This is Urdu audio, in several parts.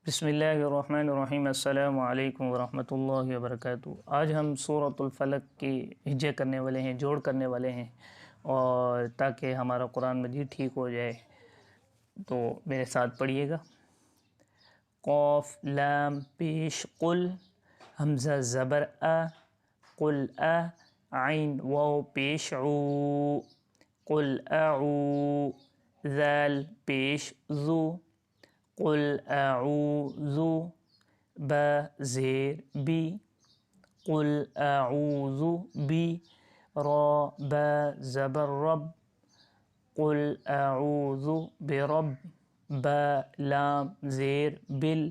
بسم اللہ الرحمن الرحیم۔ السلام علیکم ورحمۃ اللہ وبرکاتہ۔ آج ہم سورۃ الفلق کی ہجے کرنے والے ہیں، جوڑ کرنے والے ہیں، اور تاکہ ہمارا قرآن مجید ٹھیک ہو جائے تو میرے ساتھ پڑھیے گا۔ قاف لام پیش قل، حمزہ زبر قل عین واو پیش عو، قل اعو، ذال پیش ذو، قل اعوذ، با زیر بی، قل اعوذ بی، را با زبر رب، قل اعوذ برب، با لام زیر بل،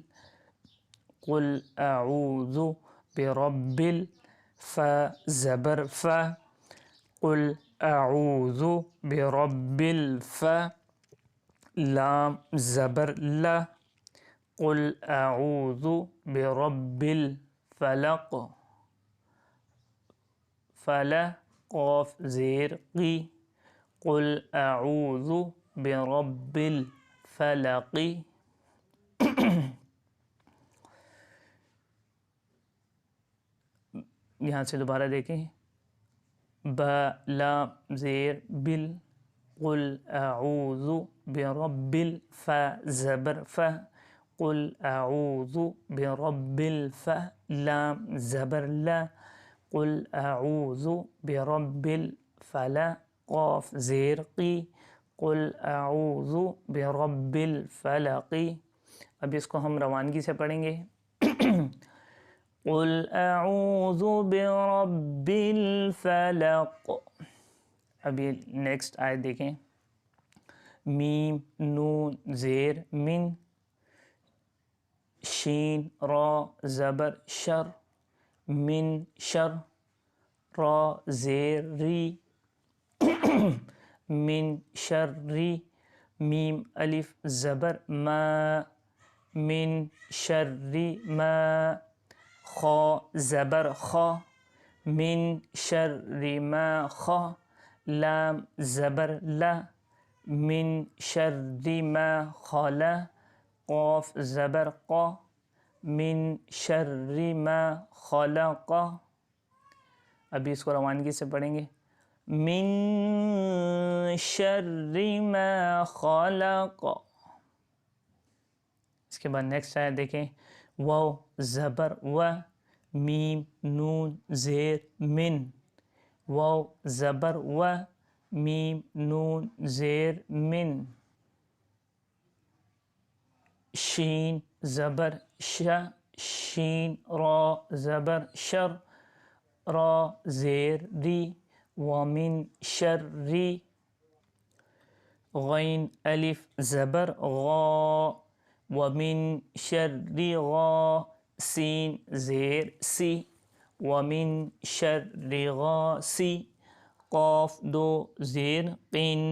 قل اعوذ برب فا زبر فا، قل اعوذ برب الفا، لام زبر لا، قل اعوذ برب الفلق، فلا قاف زیر قی، قل اعوذ برب الفلق۔ یہاں سے دوبارہ دیکھیں، با لام زیر بل، قل اعوذ برب الفا زبر فا، قل اعوذ برب الفا لام زبر لا، قل اعوذ برب الفلا قاف زیر قی، قل اعوذ برب الفلق۔ اب اس کو ہم روانگی سے پڑھیں گے۔ قل اعوذ برب الفلق۔ ابھی نیکسٹ آیت دیکھیں، میم نون زیر من، شین را زبر شر، من شر، را زیر ری، من شر ری، میم الف زبر ما، من شر ما، خا زبر خا، من شر ما خا، لام زبر لا، من شر ما خلا، قاف زبر قا، من شر ما خلق۔ ابھی اس کو روانگی سے پڑھیں گے، من شر ما خلق۔ اس کے بعد نیکسٹ آیت دیکھیں، واو زبر و، میم نون زیر من، واو زبر و، میم نون زیر من، شین زبر ش، شین را زبر شر، را زیر ری، ومن شر ری، غین الف زبر غا، ومن شر غا، سین زیر سی، ومن شر غاسی، قاف دو زیر قن،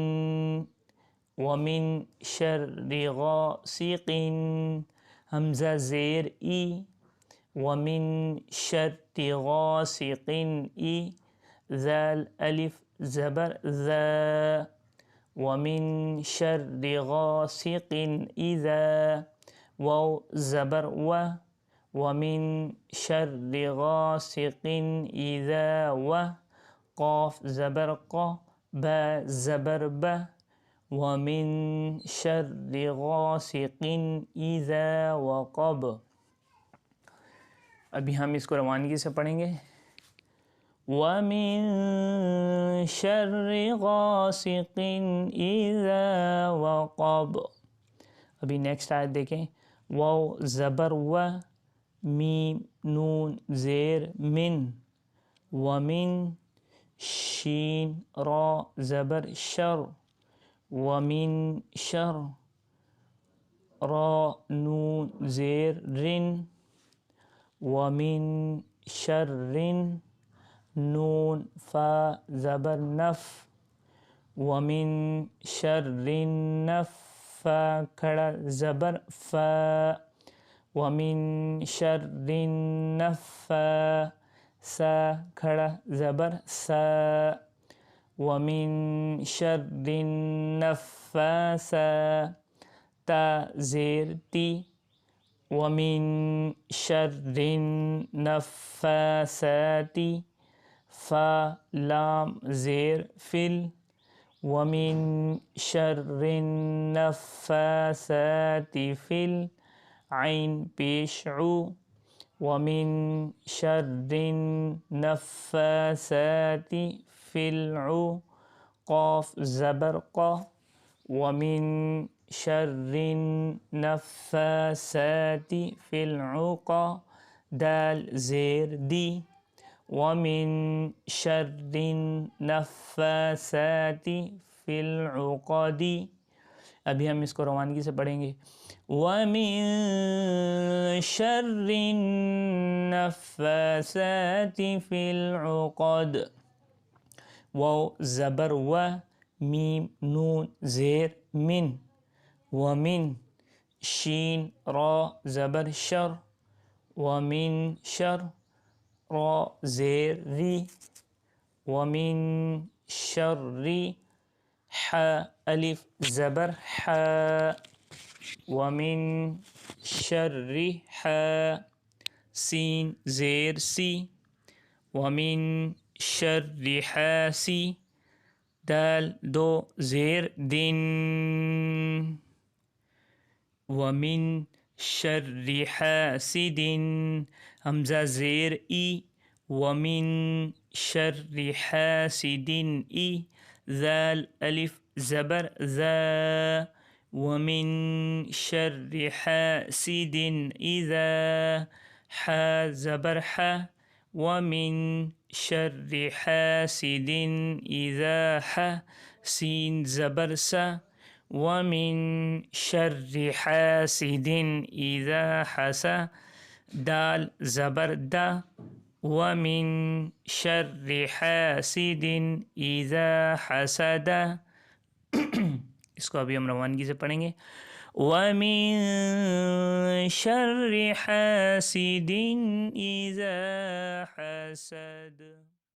ومن شر غاسق، حمزہ زیر ای، ومن شر غاسق ای، ذال الف زبر ذا، ومن شر غاسق اذا، واو زبر و، ومن شر غاسق اذا و، قاف زبر قا، با زبر با، ومن شر غاسق اذا وقب۔ ابھی ہم اس کو روانگی سے پڑھیں گے، وَمِن شَرِّ غَاسِقٍ إِذَا وَقَبَ۔ ابھی نیکسٹ آیت دیکھیں، واو زبر و، میم نون زیر من، ومن، شین را زبر شر، ومن شر، را نون زیر رن، ومن شر نون فا زبر نف، ومن شر نف فا کھڑا زبر فا، ومن شر نفا سا کھڑا زبر سا، ومن شر نفاسا تا زیر تی، ومن شر النفاثات فا لام زیر فل ومن شر النفاثات فی العین پیش عو ومن شر النفاثات فی العقد زبر قا ومن شر النفاثات فی العقد دال زیر دی ومن شر النفاثات فی العقد. ابھی ہم اس کو روانگی سے پڑھیں گے. وَمِن شَرِّ النَّفَّاثَاتِ فِي الْعُقَدِ واو زبر و میم نون زیر من ومن شین را زبر شر ومن شر را زیر ری ومن شر ح الف زبر ح ومن شر ح سین زیر سی ومن شر حاسی دال دو زیر دن ومن شر حاسد حمزہ زیر ای ومن شر حاسد ای ذال الف زبر ذا ومن شر حاسد اذا ح زبر ح ومن شر حاسد اذا ح سین زبر س ومن شر حاسد اذا حسد دال زبر دا ومن شر حاسد اذا حسد. اس کو ابھی ہم روانگی سے پڑھیں گے. وَمِن شَرِّ حَاسِدٍ إِذَا حَسَدَ.